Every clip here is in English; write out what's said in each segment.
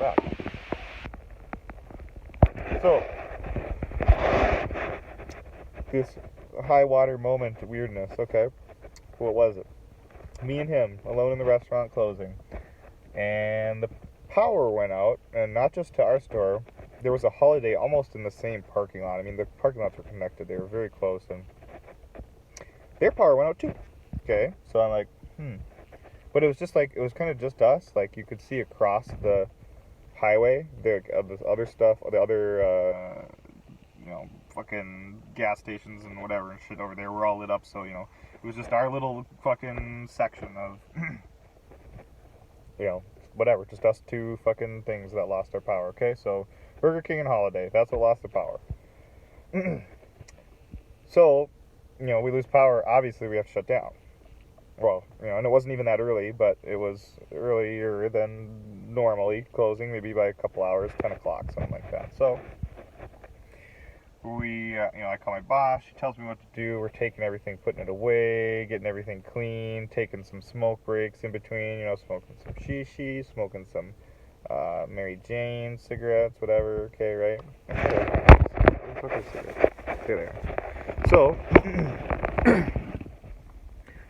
back. So, this high water moment weirdness, okay? What was it? Me and him, alone in the restaurant closing. And the power went out, and not just to our store. There was a Holiday almost in the same parking lot. I mean, the parking lots were connected. They were very close, and their power went out too. Okay, so I'm like, But it was just like, it was kind of just us. Like, you could see across the highway, the other stuff, the other, fucking gas stations and whatever and shit over there were all lit up. So, it was just our little fucking section of, whatever, just us two fucking things that lost our power, okay? So, Burger King and Holiday, that's what lost their power. So, we lose power, obviously we have to shut down. Well, and it wasn't even that early, but it was earlier than normally, closing maybe by a couple hours, 10 o'clock, something like that. So, I call my boss, she tells me what to do, we're taking everything, putting it away, getting everything clean, taking some smoke breaks in between, smoking some shishi, smoking some Mary Jane cigarettes, whatever, okay, right? Okay, there. So,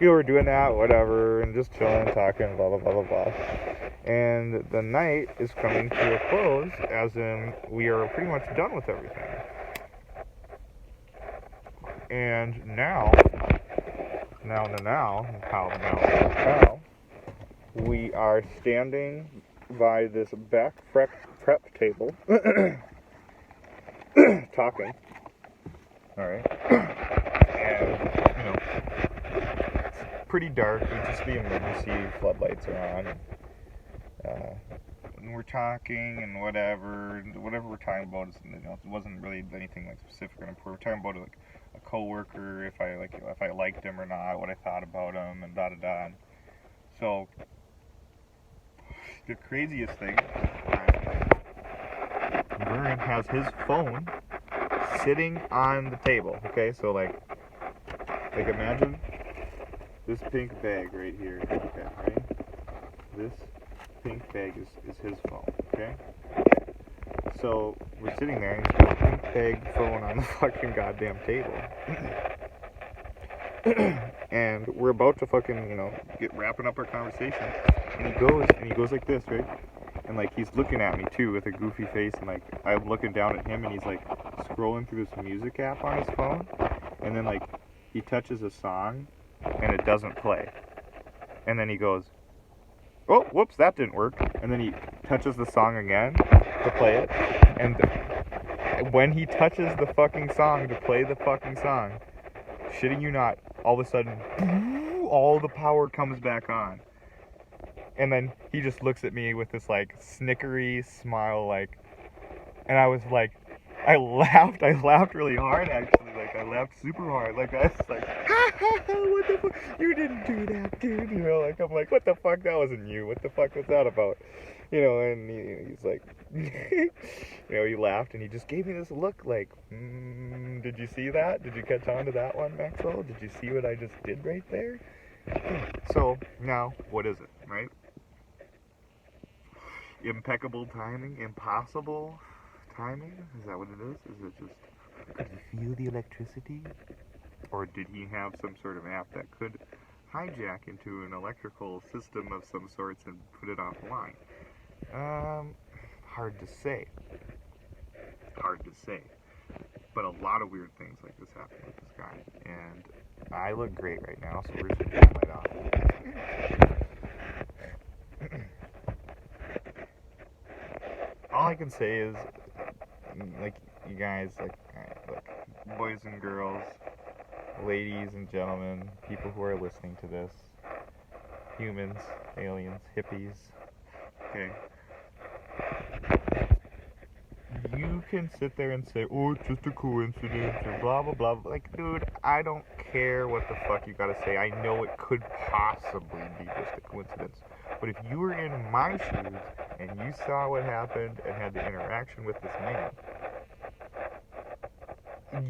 we're doing that, whatever, and just chilling, talking, blah, blah, blah, blah, blah. And the night is coming to a close, as in, we are pretty much done with everything. And now, we are standing by this back prep table, talking, alright, and, it's pretty dark, just the emergency floodlights are on, and we're talking, and whatever we're talking about, is, it wasn't really anything, like, specific or important. We're talking about, like, a coworker, if I liked him or not, what I thought about him, and da-da-da. So, the craziest thing, Vern has his phone sitting on the table, okay? So, like imagine this pink bag right here, okay, right? This pink bag is his phone, okay? So, we're sitting there, and he's got a pink bag phone on the fucking goddamn table. And we're about to fucking, get wrapping up our conversation. And he goes like this, right? And, like, he's looking at me, too, with a goofy face. And, like, I'm looking down at him, and he's, like, scrolling through this music app on his phone. And then, like, he touches a song, and it doesn't play. And then he goes, oh, whoops, that didn't work. And then he touches the song again to play it. And when he touches the fucking song to play the fucking song, shitting you not, all of a sudden, all the power comes back on. And then he just looks at me with this, like, snickery smile, like, and I was like, I laughed really hard, actually, like, I laughed super hard, like, I was like, what the fuck, you didn't do that, dude, like, I'm like, what the fuck, that wasn't you, what the fuck was that about, and he's like, he laughed, and he just gave me this look, like, did you see that, did you catch on to that one, Maxwell, did you see what I just did right there? So, now, what is it, right? Impeccable timing, impossible timing? Is that what it is? Is it just, could he feel the electricity? Or did he have some sort of app that could hijack into an electrical system of some sorts and put it offline? Hard to say. But a lot of weird things like this happen with this guy. And I look great right now, so we're just going to light off. All I can say is, like, you guys, like, boys and girls, ladies and gentlemen, people who are listening to this, humans, aliens, hippies, okay, you can sit there and say, oh, it's just a coincidence, or blah, blah, blah. Like, dude, I don't care what the fuck you gotta say. I know it could possibly be just a coincidence. But if you were in my shoes, and you saw what happened, and had the interaction with this man,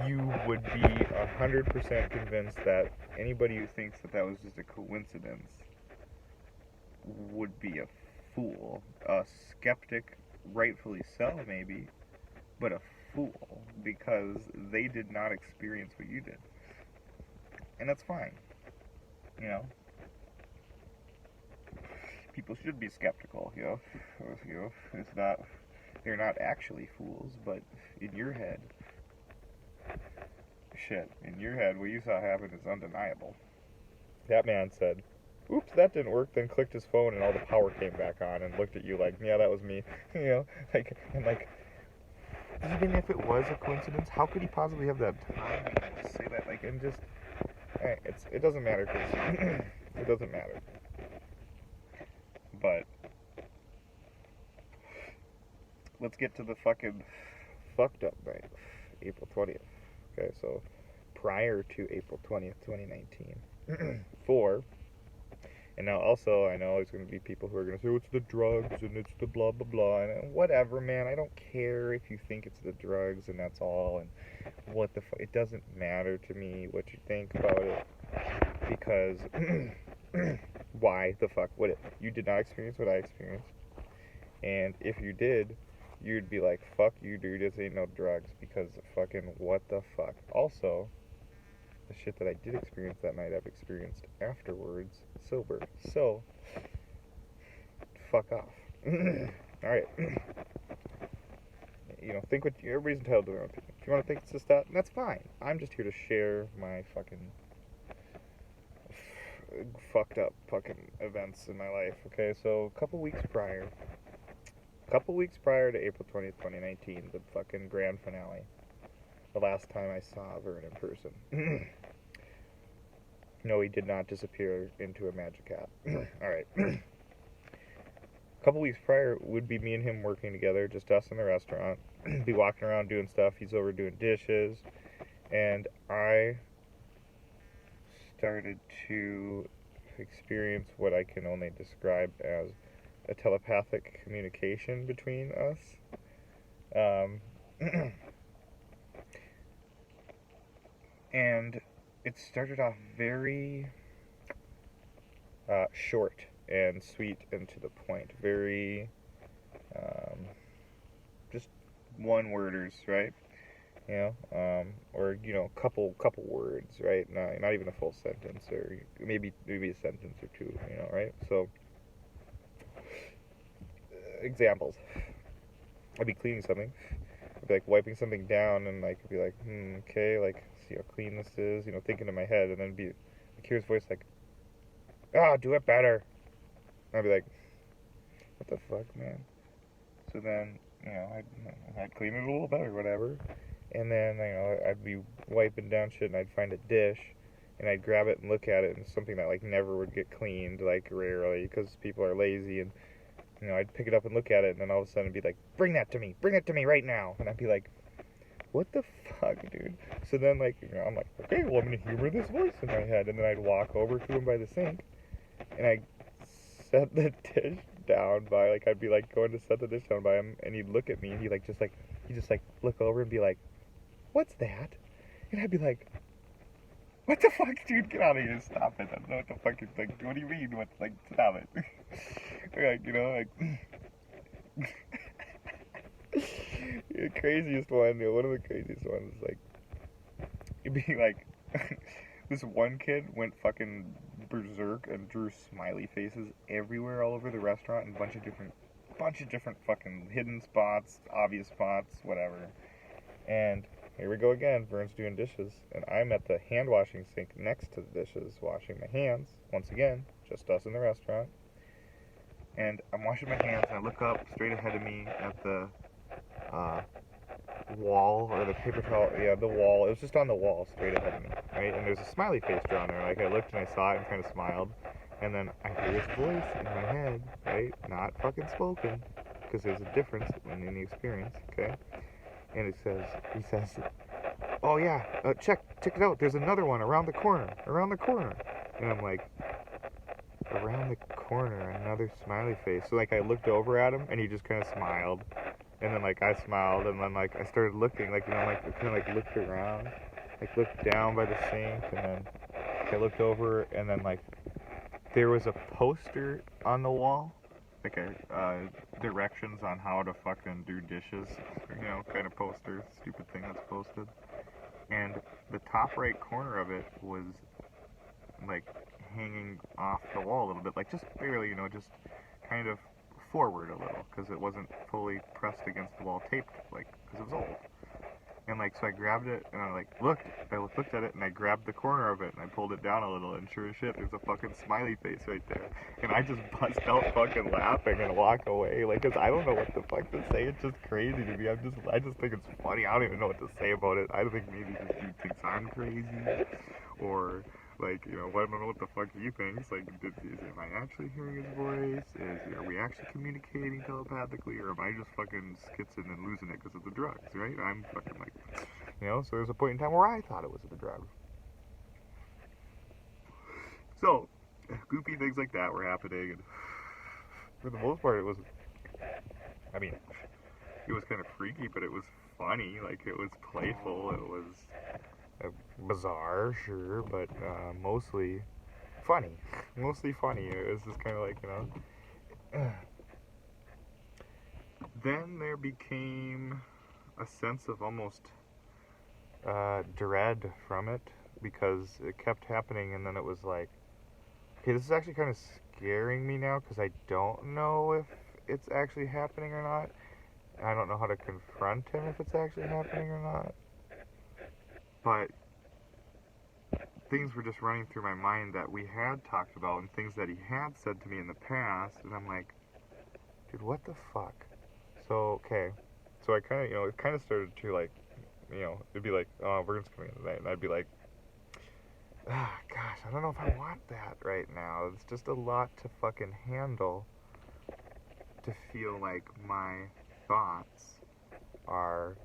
you would be 100% convinced that anybody who thinks that was just a coincidence would be a fool, a skeptic rightfully so, maybe, but a fool, because they did not experience what you did. And that's fine, you know? People should be skeptical, you know? It's not, they're not actually fools, but in your head, in your head, what you saw happen is undeniable. That man said, oops, that didn't work, then clicked his phone and all the power came back on and looked at you like, yeah, that was me, you know, like, and like, even if it was a coincidence, how could he possibly have that time to say that, like, and just, it doesn't matter, because it doesn't matter, but, let's get to the fucking fucked up night, April 20th, okay, so, prior to April 20th, 2019, and now also, I know there's going to be people who are going to say, oh, it's the drugs, and it's the blah, blah, blah, and whatever, man, I don't care if you think it's the drugs, and that's all, and what the fuck, it doesn't matter to me what you think about it, because, why the fuck would it? You did not experience what I experienced, and if you did, you'd be like, fuck you, dude, this ain't no drugs, because fucking what the fuck. Also, the shit that I did experience that night, I've experienced afterwards, sober. So, fuck off. Alright. You know, think what everybody's entitled to their own opinion. If you want to think it's just that, that's fine. I'm just here to share my fucking fucked up fucking events in my life. Okay, so a couple weeks prior to April 20th, 2019, the fucking grand finale. The last time I saw Vern in person. No, he did not disappear into a magic hat. Alright. A couple weeks prior would be me and him working together, just us in the restaurant. Be walking around doing stuff. He's over doing dishes. And I started to experience what I can only describe as a telepathic communication between us. And it started off very short and sweet and to the point. Very just one-worders, right? You know, or you know, couple words, right? Not even a full sentence, or maybe a sentence or two, you know, right? So, examples. I'd be cleaning something. I'd be like wiping something down, and like be like, okay, like see how clean this is, you know, thinking in my head, and then be like, hear his voice like, do it better. And I'd be like, what the fuck, man? So then, you know, I'd clean it a little better, whatever. And then, you know, I'd be wiping down shit, and I'd find a dish, and I'd grab it and look at it, and something that, like, never would get cleaned, like, rarely, because people are lazy, and, you know, I'd pick it up and look at it, and then all of a sudden it'd be like, bring that to me right now. And I'd be like, what the fuck, dude? So then, like, you know, I'm like, okay, well, I'm gonna humor this voice in my head, and then I'd walk over to him by the sink, and I'd set the dish down by, like, I'd be, like, going to set the dish down by him, and he'd look at me, and he'd just look over and be like, what's that? And I'd be like, what the fuck, dude? Get out of here. Stop it. I don't know what the fuck you're like. What do you mean? What, like, stop it. Like, you know, like, the craziest one, one of the craziest ones, like, it'd be like, this one kid went fucking berserk and drew smiley faces everywhere all over the restaurant in a bunch of different fucking hidden spots, obvious spots, whatever. And here we go again, Vern's doing dishes, and I'm at the hand washing sink next to the dishes, washing my hands, once again, just us in the restaurant. And I'm washing my hands, and I look up straight ahead of me at the wall, or the paper towel, yeah, the wall. It was just on the wall straight ahead of me, right? And there's a smiley face drawn there. Like, I looked and I saw it and kind of smiled, and then I hear his voice in my head, right? Not fucking spoken, because there's a difference in the experience, okay? And he says, oh yeah, check it out, there's another one around the corner. And I'm like, around the corner, another smiley face. So, like, I looked over at him, and he just kind of smiled. And then, like, I smiled, and then, like, I started looking, like, you know, like, I kind of, like, looked around, like, looked down by the sink, and then I looked over, and then, like, there was a poster on the wall like a directions on how to fucking do dishes, you know, kind of poster, stupid thing that's posted. And the top right corner of it was like hanging off the wall a little bit, like just barely, you know, just kind of forward a little, because it wasn't fully pressed against the wall, taped, like, because it was old. And like, so I grabbed it and I looked at it and I grabbed the corner of it and I pulled it down a little, and sure as shit, there's a fucking smiley face right there. And I just bust out fucking laughing and walk away, like, cause I don't know what the fuck to say. It's just crazy to me. I just think it's funny. I don't even know what to say about it. I think maybe this dude thinks I'm crazy, or like, you know, I don't know what the fuck he thinks. Like, am I actually hearing his voice? Are we actually communicating telepathically, or am I just fucking skitzing and losing it because of the drugs, right? I'm fucking like, you know, so there's a point in time where I thought it was the drugs. So, goofy things like that were happening, and for the most part, it was, I mean, it was kind of freaky, but it was funny. Like, it was playful, it was bizarre, sure, but mostly funny. Mostly funny. It was just kind of like, you know. Then there became a sense of almost dread from it, because it kept happening, and then it was like, okay, this is actually kind of scaring me now, because I don't know if it's actually happening or not. I don't know how to confront him if it's actually happening or not. But things were just running through my mind that we had talked about, and things that he had said to me in the past, and I'm like, dude, what the fuck? So, okay. So I kind of, you know, it kind of started to, like, you know, it'd be like, oh, Vern's coming in tonight, and I'd be like, ah, gosh, I don't know if I want that right now. It's just a lot to fucking handle, to feel like my thoughts are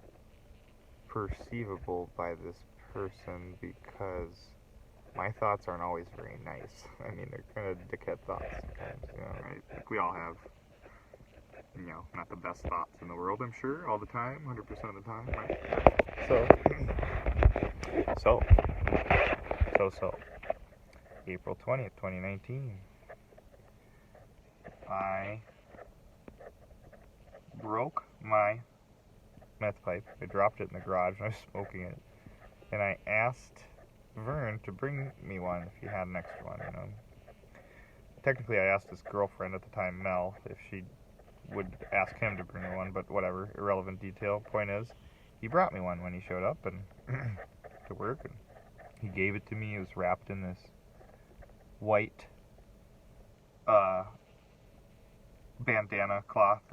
perceivable by this person, because my thoughts aren't always very nice. I mean, they're kind of dickhead thoughts sometimes, you know, right? Like, we all have, you know, not the best thoughts in the world, I'm sure, all the time, 100% of the time, right? So, April 20th, 2019, I broke my meth pipe. I dropped it in the garage and I was smoking it. And I asked Vern to bring me one if he had an extra one, you know. Technically, I asked his girlfriend at the time, Mel, if she would ask him to bring me one, but whatever, irrelevant detail. Point is, he brought me one when he showed up and to work, and he gave it to me. It was wrapped in this white bandana cloth.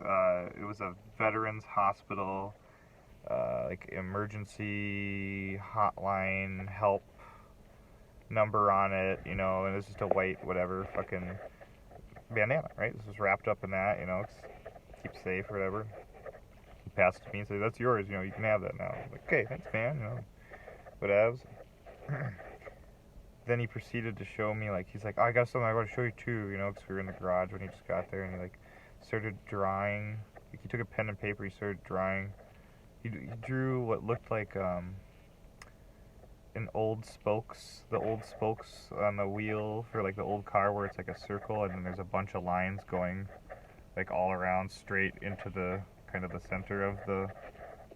It was a veterans hospital, like emergency hotline help number on it, you know, and it's just a white whatever fucking bandana, right? This was wrapped up in that, you know, keep safe or whatever. He passed it to me and said, that's yours, you know, you can have that now. I'm like, okay, thanks, man, you know, whatevs. Then he proceeded to show me, like, he's like, oh, I got something I want to show you too, you know, because we were in the garage when he just got there, and he, like, started drawing. Like, he took a pen and paper, he started drawing. He drew what looked like the old spokes on the wheel for, like, the old car, where it's like a circle, and then there's a bunch of lines going, like, all around straight into the kind of the center of the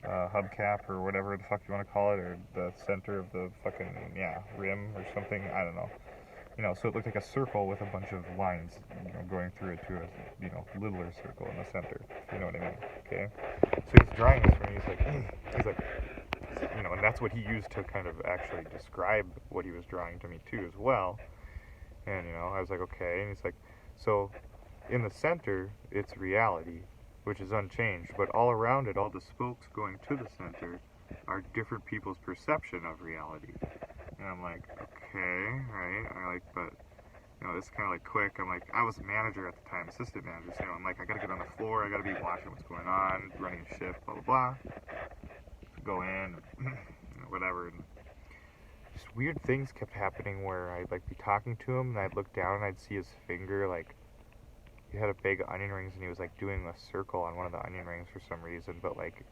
hubcap, or whatever the fuck you want to call it, or the center of the fucking, yeah, rim or something, I don't know. You know, so it looked like a circle with a bunch of lines, you know, going through it to a, you know, littler circle in the center, if you know what I mean, okay? So he's drawing this for me, he's like, you know, and that's what he used to kind of actually describe what he was drawing to me too as well. And, you know, I was like, okay, and he's like, so in the center, it's reality, which is unchanged, but all around it, all the spokes going to the center are different people's perception of reality. And I'm like, okay, right, but, you know, it's kind of like quick. I'm like, I was a manager at the time, assistant manager, so I'm like, I gotta get on the floor, I gotta be watching what's going on, running a shift, blah, blah, blah. Go in, you know, whatever, and just weird things kept happening where I'd, like, be talking to him, and I'd look down and I'd see his finger, like, he had a bag of onion rings, and he was, like, doing a circle on one of the onion rings for some reason, but, like,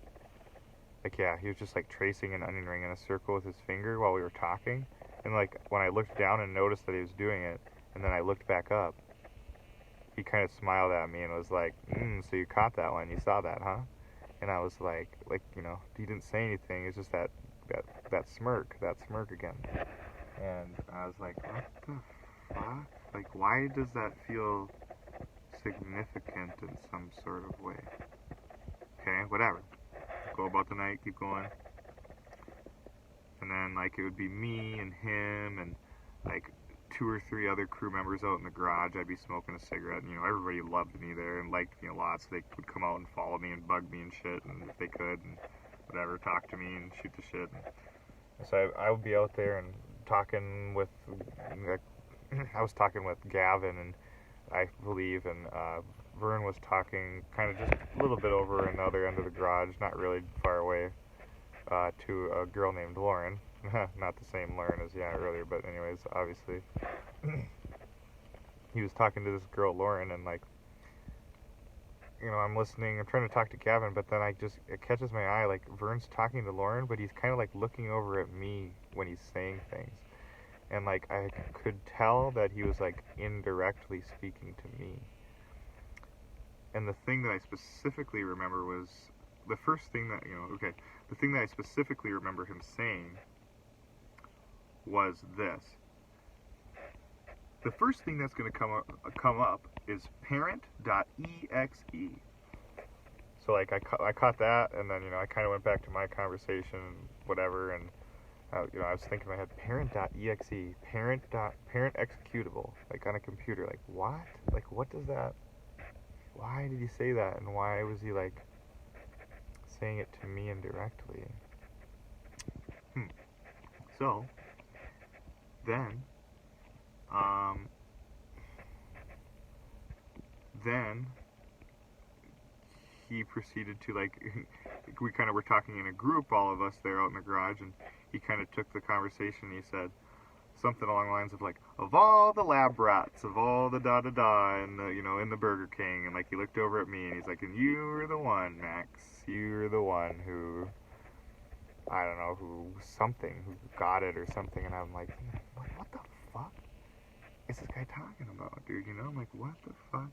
yeah, he was just, like, tracing an onion ring in a circle with his finger while we were talking, and, like, when I looked down and noticed that he was doing it, and then I looked back up, he kind of smiled at me and was like, so you caught that one, you saw that, huh? And I was like, you know, he didn't say anything. It's just that smirk again. And I was like, what the fuck? Like, why does that feel significant in some sort of way? Okay, whatever. Go about the night, keep going. And then, like, it would be me and him and, like, 2 or 3 other crew members out in the garage. I'd be smoking a cigarette, and, you know, everybody loved me there and liked me a lot, so they would come out and follow me and bug me and shit, and if they could, and whatever, talk to me and shoot the shit. And so I would be out there and talking with, I was talking with Gavin, and I believe, and Vern was talking kind of just a little bit over in the other end of the garage, not really far away, to a girl named Lauren. Not the same Lauren as earlier, but anyways, obviously. He was talking to this girl Lauren, and like, you know, I'm listening, I'm trying to talk to Gavin, but then it catches my eye, like, Vern's talking to Lauren, but he's kind of like looking over at me when he's saying things. And like, I could tell that he was like indirectly speaking to me. And the thing that I specifically remember was, the first thing that, the thing that I specifically remember him saying was this. The first thing that's going to come up is parent.exe. So like, I caught that, and then, you know, I kind of went back to my conversation, whatever, and you know, I was thinking in my head, parent.exe, parent executable, like on a computer. Like, what? Like, what does that, why did he say that, and why was he like saying it to me indirectly? So then he proceeded to, like, we kind of were talking in a group, all of us there out in the garage, and he kind of took the conversation, and he said something along the lines of, like, of all the lab rats, of all the da-da-da, and the, you know, in the Burger King, and, like, he looked over at me, and he's like, and you were the one, Max, you were the one who, I don't know, who got it or something, and I'm like, what the fuck is this guy talking about, dude, you know? I'm like, what the fuck?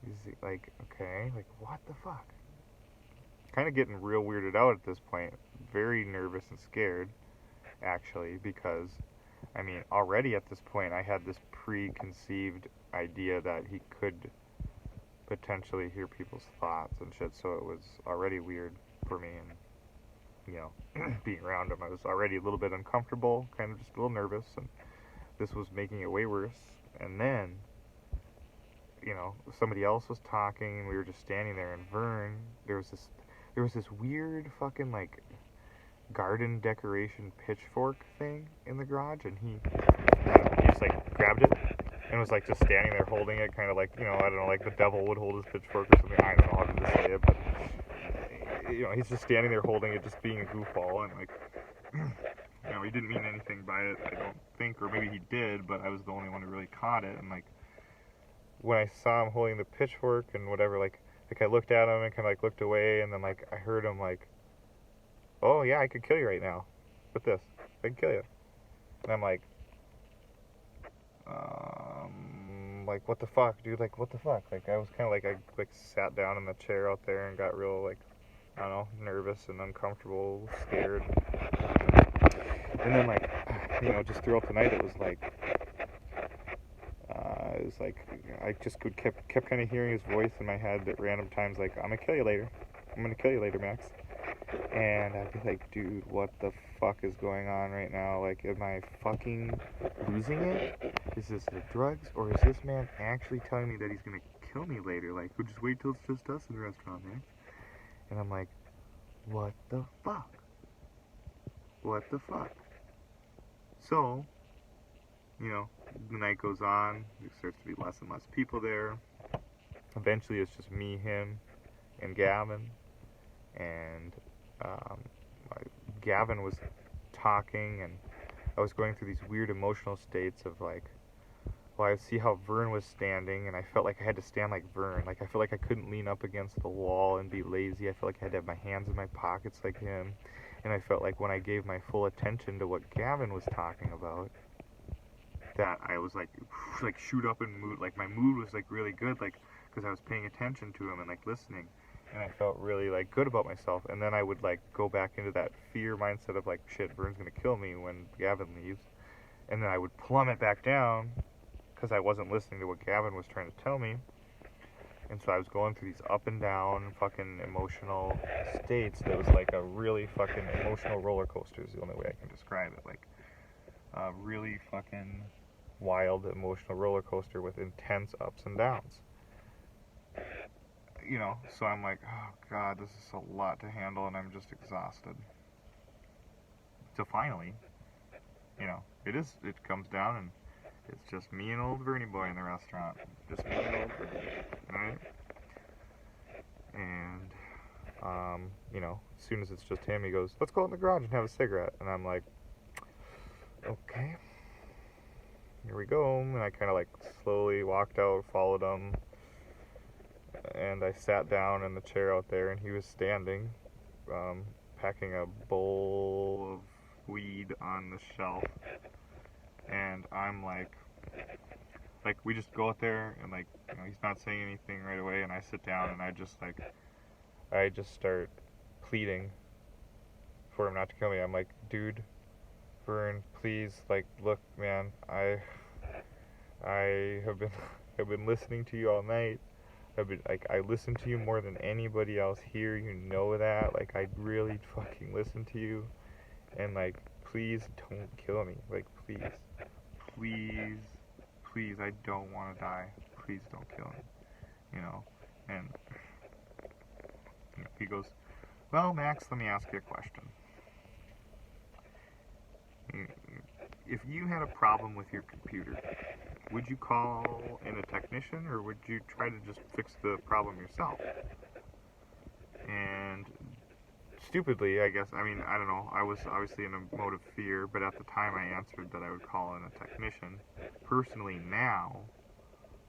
Is he, like, okay, like, what the fuck? Kind of getting real weirded out at this point. Very nervous and scared, actually, because, I mean, already at this point, I had this preconceived idea that he could potentially hear people's thoughts and shit, so it was already weird for me, and, you know, being around him, I was already a little bit uncomfortable, kind of just a little nervous, and this was making it way worse. And then, you know, somebody else was talking, and we were just standing there, and Vern, there was this weird fucking, like, garden decoration pitchfork thing in the garage, and he just, like, grabbed it, and was, like, just standing there holding it, kind of like, you know, I don't know, like the devil would hold his pitchfork or something, I don't know how to say it, but, you know, he's just standing there holding it, just being a goofball, and, like, you know, he didn't mean anything by it, I don't think, or maybe he did, but I was the only one who really caught it, and, like, when I saw him holding the pitchfork and whatever, like I looked at him and kind of, like, looked away, and then, like, I heard him, like, oh, yeah, I could kill you right now with this. I can kill you. And I'm like, what the fuck, dude? Like, what the fuck? Like, I was kind of like, I sat down in the chair out there and got real, like, I don't know, nervous and uncomfortable, scared. And then, like, you know, just throughout the night, it was like, I just kept kind of hearing his voice in my head at random times, like, I'm gonna kill you later. I'm gonna kill you later, Max. And I'd be like, dude, what the fuck is going on right now? Like, am I fucking losing it? Is this the drugs? Or is this man actually telling me that he's gonna kill me later? Like, we'll just wait till it's just us in the restaurant, Max. And I'm like, what the fuck? What the fuck? So, you know, the night goes on, there starts to be less and less people there. Eventually it's just me, him, and Gavin. And Gavin was talking, and I was going through these weird emotional states of, like, well, I see how Vern was standing, and I felt like I had to stand like Vern. Like, I felt like I couldn't lean up against the wall and be lazy. I felt like I had to have my hands in my pockets like him. And I felt like when I gave my full attention to what Gavin was talking about, that I was like shoot up in mood. Like my mood was like really good, like because I was paying attention to him and like listening, and I felt really like good about myself. And then I would like go back into that fear mindset of like, shit, Vern's gonna kill me when Gavin leaves, and then I would plummet back down because I wasn't listening to what Gavin was trying to tell me. And so I was going through these up and down fucking emotional states that was like a really fucking emotional roller coaster is the only way I can describe it. Like a really fucking wild emotional roller coaster with intense ups and downs. You know, so I'm like, oh god, this is a lot to handle and I'm just exhausted. So finally, you know, it comes down and it's just me and old Vernie boy in the restaurant. Just me and old Vernie, right? And, you know, as soon as it's just him, he goes, let's go out in the garage and have a cigarette. And I'm like, okay, here we go. And I kind of like slowly walked out, followed him. And I sat down in the chair out there, and he was standing, packing a bowl of weed on the shelf. And I'm like, we just go out there, and like, you know, he's not saying anything right away, and I sit down, and I just start pleading for him not to kill me. I'm like, dude, Vern, please, like, look, man, I have been listening to you all night. I listen to you more than anybody else here, you know that, like, I really fucking listen to you, and, like, please don't kill me, like, please, I don't want to die, please don't kill me, you know, and he goes, well, Max, let me ask you a question. If you had a problem with your computer, would you call in a technician, or would you try to just fix the problem yourself? And stupidly, I guess, I mean, I don't know, I was obviously in a mode of fear, but at the time I answered that I would call in a technician. Personally now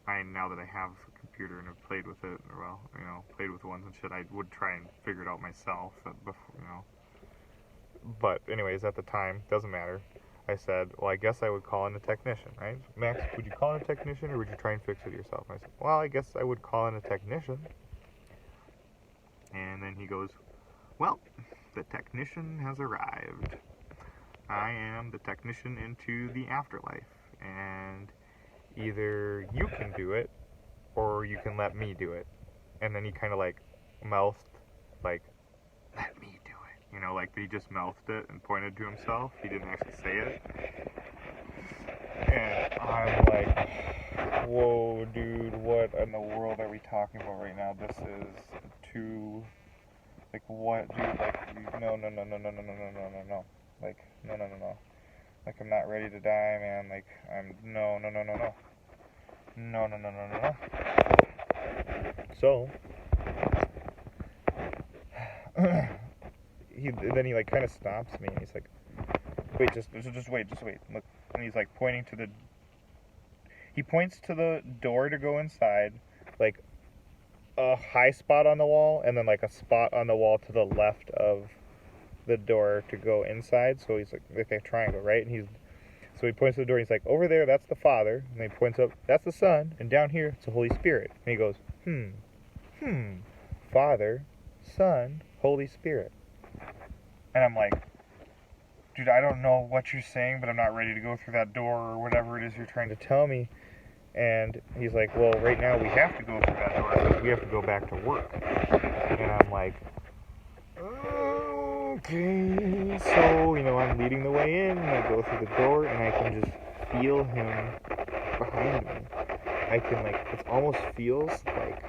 that I have a computer and have played with it, or well, you know, played with ones and shit, I would try and figure it out myself, before, you know. But anyways, at the time, doesn't matter. I said, well, I guess I would call in a technician, right? Max, would you call in a technician, or would you try and fix it yourself? And I said, well, I guess I would call in a technician. And then he goes, well, the technician has arrived. I am the technician into the afterlife, and either you can do it, or you can let me do it. And then he kind of like mouthed, like, let me do it. You know, like he just mouthed it and pointed to himself. He didn't actually say it. And I'm like, whoa, dude, what in the world are we talking about right now? This is too, like, what, dude, like, no. Like, no. Like, I'm not ready to die, man. Like, no. No. So, then he like kind of stops me and he's like, wait, just wait. Look, and he's like pointing to he points to the door to go inside, like a high spot on the wall, and then like a spot on the wall to the left of the door to go inside. So he's like a triangle, right? And so he points to the door and he's like, over there, that's the Father. And then he points up, that's the Son. And down here, it's the Holy Spirit. And he goes, Father, Son, Holy Spirit. And I'm like, dude, I don't know what you're saying, but I'm not ready to go through that door or whatever it is you're trying to tell me. And he's like, well, right now we have to go through that door because we have to go back to work. And I'm like, okay. So, you know, I'm leading the way in, and I go through the door, and I can just feel him behind me. I can, like, it almost feels like,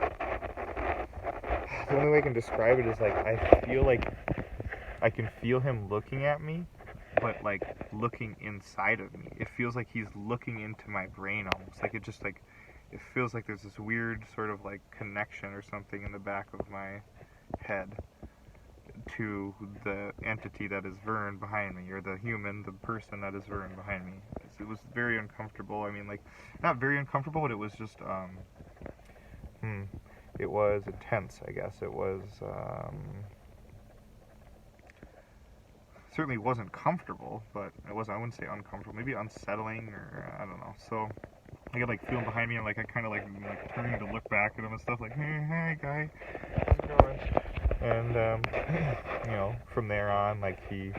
the only way I can describe it is, like, I feel like I can feel him looking at me, but, like, looking inside of me. It feels like he's looking into my brain almost. Like, it feels like there's this weird sort of, like, connection or something in the back of my head to the entity that is Vern behind me, or the person that is Vern behind me. It was very uncomfortable. I mean, like, not very uncomfortable, but it was just, it was intense, I guess. It was, certainly wasn't comfortable, but it was, I wouldn't say uncomfortable, maybe unsettling, or I don't know. So I could like feel him behind me, and like I kind of like turning to look back at him and stuff, like, hey guy, how's it going? And you know, from there on, like he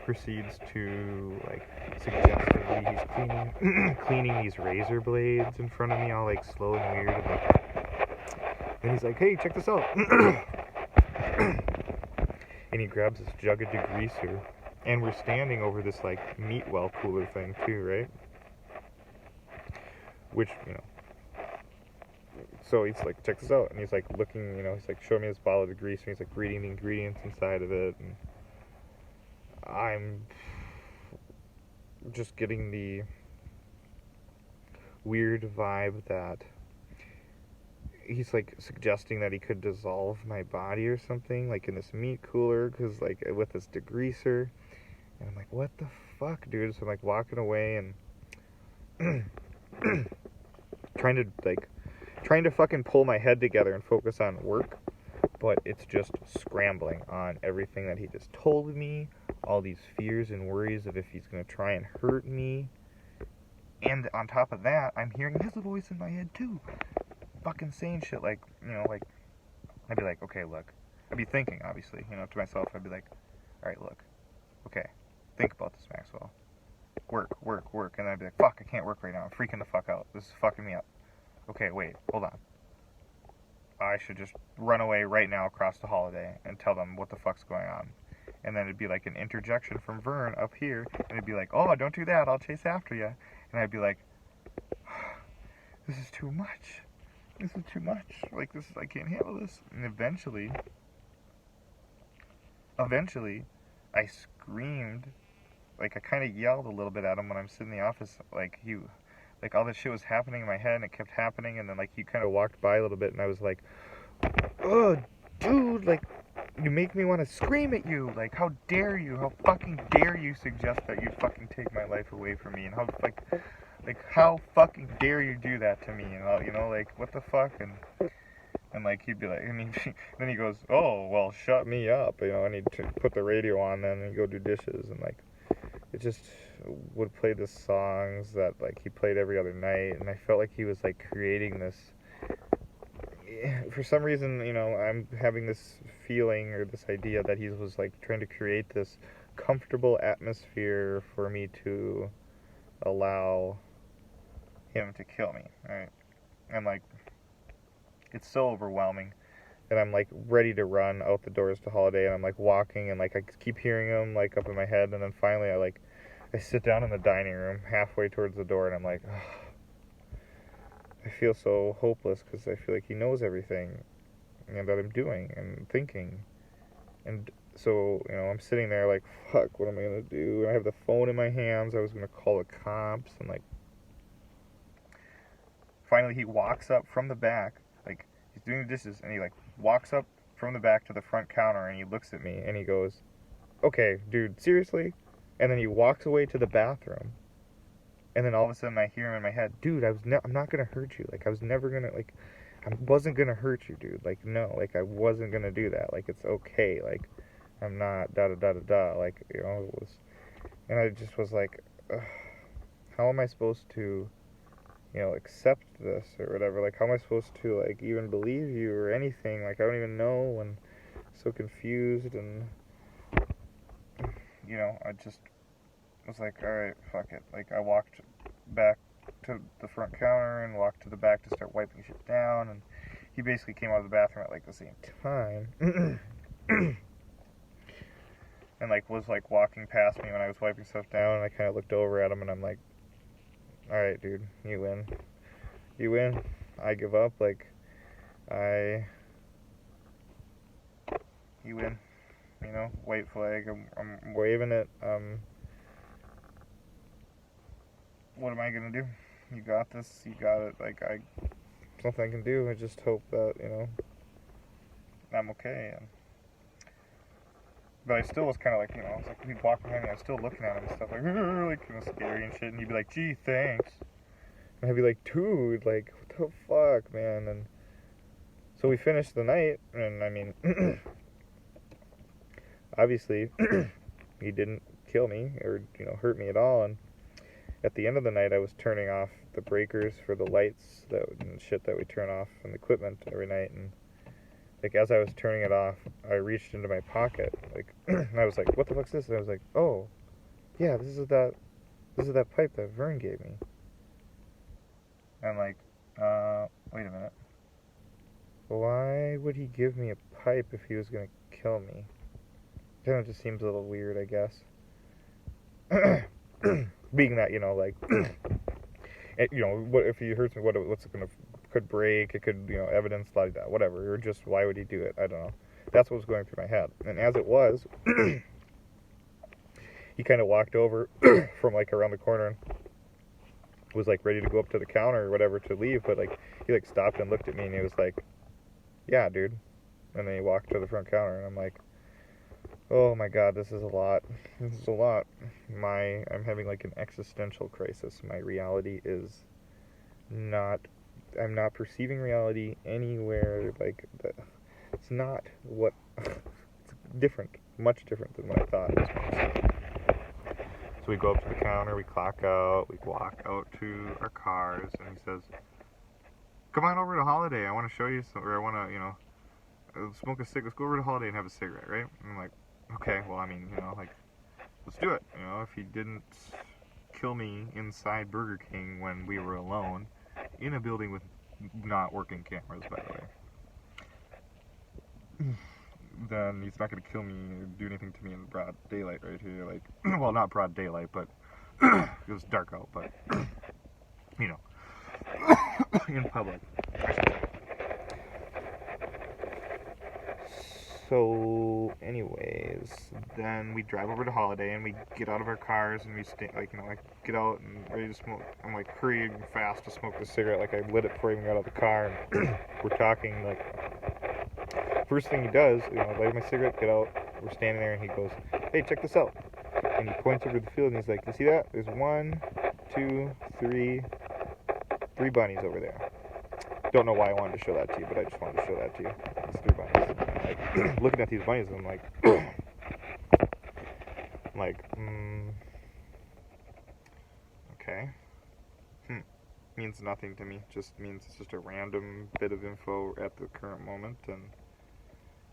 proceeds to like suggestively he's cleaning these razor blades in front of me, all like slow and weird, and like, and he's like, hey, check this out. And he grabs this jug of degreaser, and we're standing over this like meat well cooler thing too, right? Which, you know, so he's like, check this out, and he's like looking, you know, he's like showing me this bottle of degreaser, and he's like reading the ingredients inside of it, and I'm just getting the weird vibe that he's like suggesting that he could dissolve my body or something, like in this meat cooler, because like with this degreaser, and I'm like, what the fuck, dude? So I'm like walking away and trying to fucking pull my head together and focus on work, but it's just scrambling on everything that he just told me, all these fears and worries of if he's gonna try and hurt me, and on top of that, I'm hearing his voice in my head too, fucking saying shit like, you know, like, I'd be like, okay, look, I'd be thinking, obviously, you know, to myself, I'd be like, alright, look, okay, think about this, Maxwell, work, and then I'd be like, fuck, I can't work right now, I'm freaking the fuck out, this is fucking me up, okay, wait, hold on, I should just run away right now across the holiday and tell them what the fuck's going on. And then it'd be like an interjection from Vern up here, and it'd be like, oh, don't do that, I'll chase after you. And I'd be like, this is too much. This is too much. Like, this is, I can't handle this. And eventually, I screamed, like, I kind of yelled a little bit at him when I'm sitting in the office, like, like, all this shit was happening in my head, and it kept happening, and then, like, he kind of walked by a little bit, and I was like, oh, dude, like, you make me want to scream at you, like, how fucking dare you suggest that you fucking take my life away from me, and how, like, how fucking dare you do that to me, and, you know, like, what the fuck, and like, he'd be like, and then he goes, oh, well, shut me up, you know, I need to put the radio on then, and go do dishes, and, like, it just would play the songs that, like, he played every other night, and I felt like he was, like, creating this, for some reason, you know, I'm having this feeling or this idea that he was, like, trying to create this comfortable atmosphere for me to allow him to kill me, right? And, like, it's so overwhelming, and I'm, like, ready to run out the doors to Holiday, and I'm, like, walking, and, like, I keep hearing him, like, up in my head, and then finally I sit down in the dining room halfway towards the door, and I'm like, oh, I feel so hopeless, because I feel like he knows everything and that I'm doing and thinking, and so, you know, I'm sitting there like, fuck, what am I going to do? And I have the phone in my hands, I was going to call the cops, and, like, finally he walks up from the back, like, he's doing the dishes, and he, like, walks up from the back to the front counter, and he looks at me, and he goes, okay, dude, seriously? And then he walks away to the bathroom, and then all of a sudden I hear him in my head, dude, I'm not gonna hurt you, like, I was never gonna, like, I wasn't gonna hurt you, dude, like, no, like, I wasn't gonna do that, like, it's okay, like, I'm not, da-da-da-da-da, like, you know, it was, and I just was like, ugh, how am I supposed to, you know, accept this, or whatever, like, how am I supposed to, like, even believe you, or anything, like, I don't even know, and so confused, and, you know, I just was like, alright, fuck it, like, I walked back to the front counter, and walked to the back to start wiping shit down, and he basically came out of the bathroom at, like, the same time, and, like, was, like, walking past me when I was wiping stuff down, and I kind of looked over at him, and I'm like, alright, dude, you win, I give up, like, you win, you know, white flag, I'm waving it, what am I gonna do? You got this, you got it, like, there's nothing I can do, I just hope that, you know, I'm okay, but I still was kind of like, you know, I was like, he'd walk behind me, I was still looking at him and stuff, like, like, you know, scary and shit, and he'd be like, gee, thanks, and I'd be like, dude, like, what the fuck, man, and so we finished the night, and, I mean, obviously, he didn't kill me or, hurt me at all. And at the end of the night, I was turning off the breakers for the lights and shit that we turn off and the equipment every night. And like as I was turning it off, I reached into my pocket, like, and I was like, "What the fuck's this?" And I was like, "Oh, yeah, this is that pipe that Vern gave me." And I'm like, wait a minute. Why would he give me a pipe if he was gonna kill me? Kind of just seems a little weird, I guess. Being that, like, what if he hurts me? What's it gonna could break? It could, evidence, like that, whatever. Or just why would he do it? I don't know. That's what was going through my head. And as it was, he kind of walked over from like around the corner and was like ready to go up to the counter or whatever to leave, but like he like stopped and looked at me and he was like, "Yeah, dude." And then he walked to the front counter and I'm like, "Oh my god, this is a lot. This is a lot. I'm having like an existential crisis. My reality is not, I'm not perceiving reality anywhere like that. It's not what, it's different, much different than what I thought it was going to be." So we go up to the counter, we clock out, we walk out to our cars, and he says, "Come on over to Holiday, I want to show you some, or I want to, smoke a cigarette. Let's go over to Holiday and have a cigarette," right? And I'm like, okay, well, I mean, like, let's do it. If he didn't kill me inside Burger King when we were alone, in a building with not working cameras, by the way, then he's not going to kill me or do anything to me in broad daylight right here. Like, well, not broad daylight, but it was dark out, but, in public, I should say. So, anyways, then we drive over to Holiday and we get out of our cars and we stay, like, I get out and ready to smoke. I'm like hurrying fast to smoke the cigarette, like I lit it before I even got out of the car. And we're talking, like, first thing he does, I light my cigarette, get out, we're standing there and he goes, "Hey, check this out." And he points over the field and he's like, "You see that? There's 1, 2, 3 bunnies over there." Don't know why I wanted to show that to you, but I just wanted to show that to you. It's 3 bunnies. Like, looking at these bunnies, I'm like, okay. Means nothing to me. Just means it's just a random bit of info at the current moment, and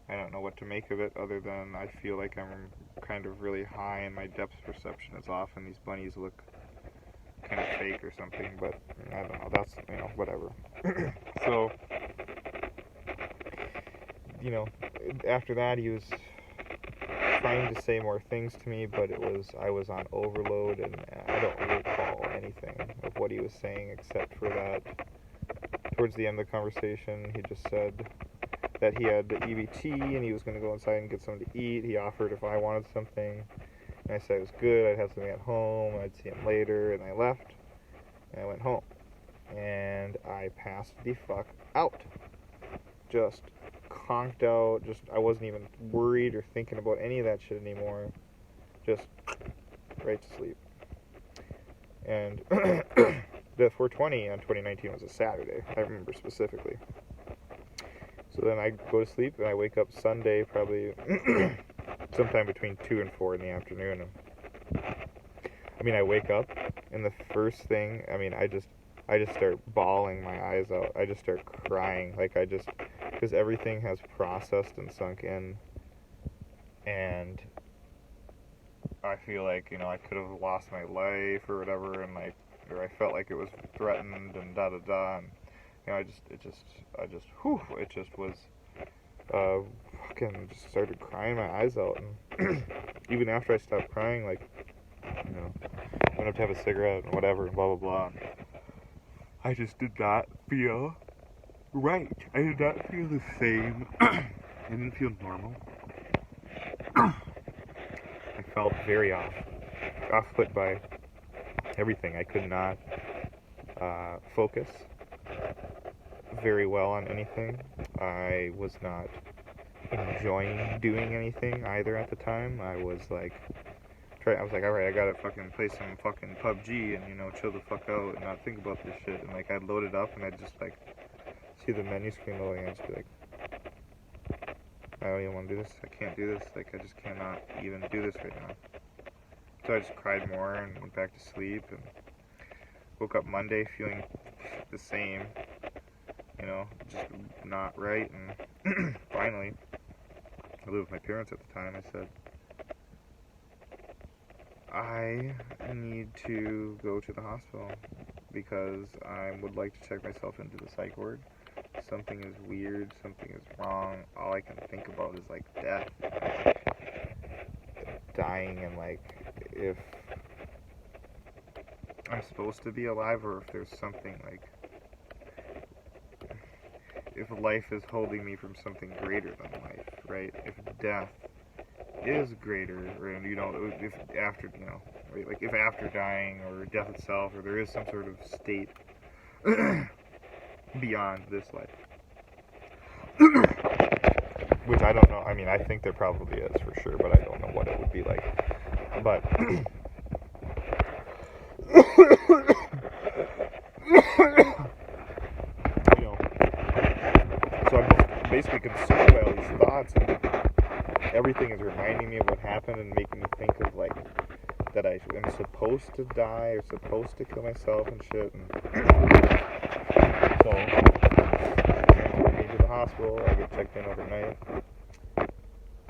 I don't know what to make of it other than I feel like I'm kind of really high and my depth perception is off and these bunnies look kind of fake or something, but I don't know, that's, whatever. So, after that he was trying to say more things to me, but I was on overload and I don't recall anything of what he was saying except for that towards the end of the conversation he just said that he had the EBT and he was going to go inside and get something to eat. He offered if I wanted something, and I said it was good, I'd have something at home, I'd see him later, and I left, and I went home, and I passed the fuck out. Just conked out, I wasn't even worried or thinking about any of that shit anymore, just right to sleep. And the 420 on 2019 was a Saturday, I remember specifically. So then I go to sleep and I wake up Sunday probably sometime between 2 and 4 in the afternoon. And, I wake up and the first thing, I just start bawling my eyes out. I just start crying. Because everything has processed and sunk in. And I feel like, I could have lost my life or whatever, and or I felt like it was threatened and da-da-da. And, it just was, fucking just started crying my eyes out, and even after I stopped crying, went up to have a cigarette and whatever, and blah, blah, blah, I just did not feel right. I did not feel the same. I didn't feel normal. I felt very off-put by everything. I could not, focus very well on anything. I was not enjoying doing anything either at the time. I was like, alright, I gotta fucking play some fucking PUBG and, chill the fuck out and not think about this shit. And I'd load it up and I'd just see the menu screen loading and I'd just be like, don't even want to do this. I can't do this. Like, I just cannot even do this right now. So I just cried more and went back to sleep and woke up Monday feeling the same, you know, just not right. And finally, I lived with my parents at the time. I said, I need to go to the hospital because I would like to check myself into the psych ward. Something is weird, something is wrong. All I can think about is like death, dying, and like if I'm supposed to be alive or if there's something like, if life is holding me from something greater than life, right? If death is greater, or, you know, if after, you know, right? Like if after dying or death itself, or there is some sort of state beyond this life. Which I don't know. I mean, I think there probably is for sure, but I don't know what it would be like. But you know, so I'm basically consumed by all these thoughts, and everything is reminding me of what happened and making me think of like that I am supposed to die or supposed to kill myself and shit. And so I go to the hospital. I get checked in overnight.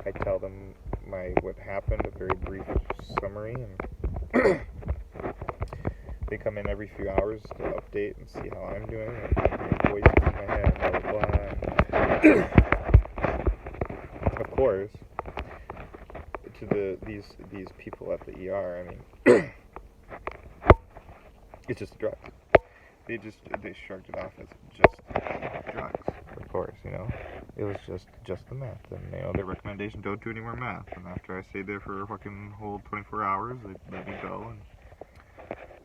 I tell them what happened, a very brief summary, and they come in every few hours to update and see how I'm doing. And hearing voices in my head, blah blah blah. Of course, to these people at the ER, I mean, it's just drugs. They shrugged it off as just drugs. Of course, you know, it was just the meth, and you know their recommendation, don't do any more meth. And after I stayed there for a fucking whole 24 hours, they let me go, and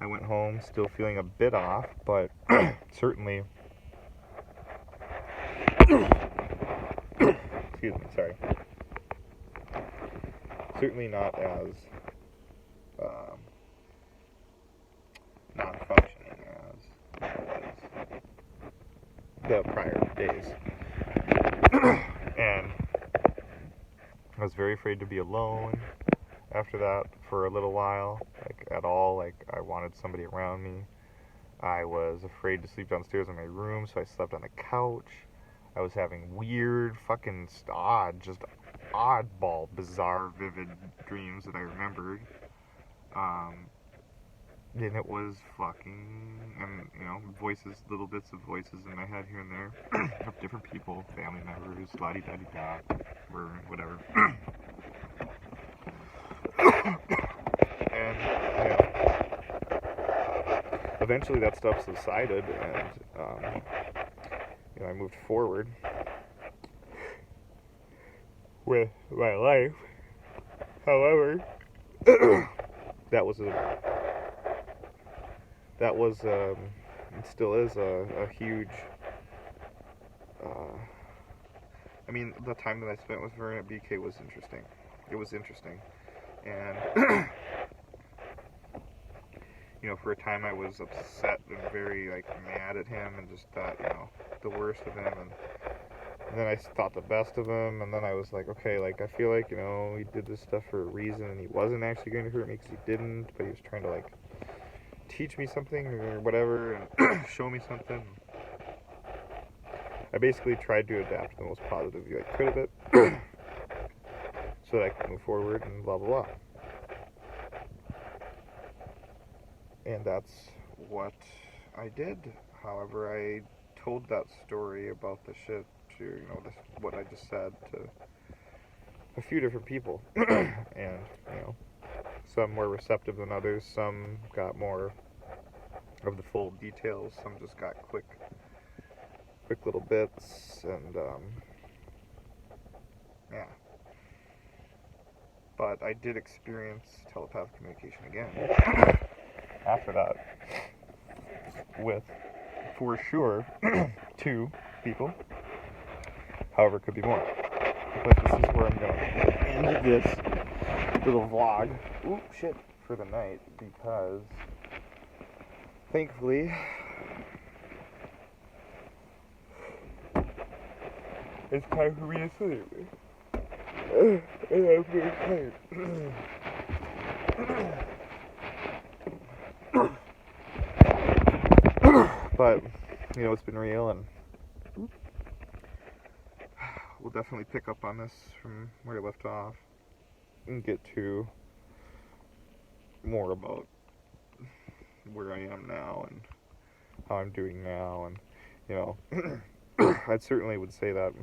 I went home still feeling a bit off, but certainly, excuse me, sorry, certainly not as non-functioning as the prior days. And I was very afraid to be alone after that for a little while, like at all. Like I wanted somebody around me. I was afraid to sleep downstairs in my room, so I slept on the couch. I was having weird, fucking just oddball, bizarre, vivid dreams that I remembered. Then it was fucking, and you know, voices, little bits of voices in my head here and there of different people, family members, la-di-da-di-da, whatever. And, you know, eventually that stuff subsided, and, you know, I moved forward with my life. However, it still is a huge, I mean, the time that I spent with Vern at BK was interesting. It was interesting. And, you know, for a time I was upset and very, like, mad at him and just thought, you know, the worst of him. And then I thought the best of him, and then I was like, okay, like, I feel like, you know, he did this stuff for a reason, and he wasn't actually going to hurt me because he didn't, but he was trying to, like, teach me something or whatever and show me something. I basically tried to adapt the most positive view I could of it so that I could move forward and blah blah blah. And that's what I did. However, I told that story about the shit to, you know, what I just said to a few different people. And, you know, some were receptive than others, some got more of the full details, some just got quick little bits, and yeah. But I did experience telepathic communication again after that with, for sure, 2 people. However, it could be more. But this is where I'm going to end this little vlog. Oop, shit, for the night, because thankfully it's time for me to sleep. And I'm getting tired. But, you know, it's been real, and we'll definitely pick up on this from where I left off and get to more about where I am now and how I'm doing now. And, you know, I certainly would say that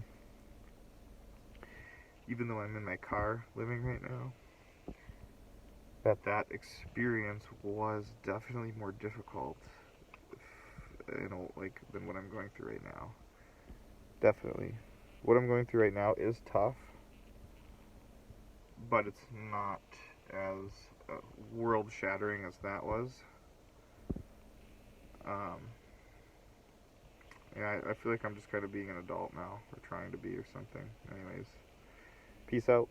even though I'm in my car living right now, that experience was definitely more difficult, you know, like, than what I'm going through right now. Definitely. What I'm going through right now is tough, but it's not as world-shattering as that was. Yeah, I feel like I'm just kind of being an adult now, or trying to be, or something. Anyways, peace out.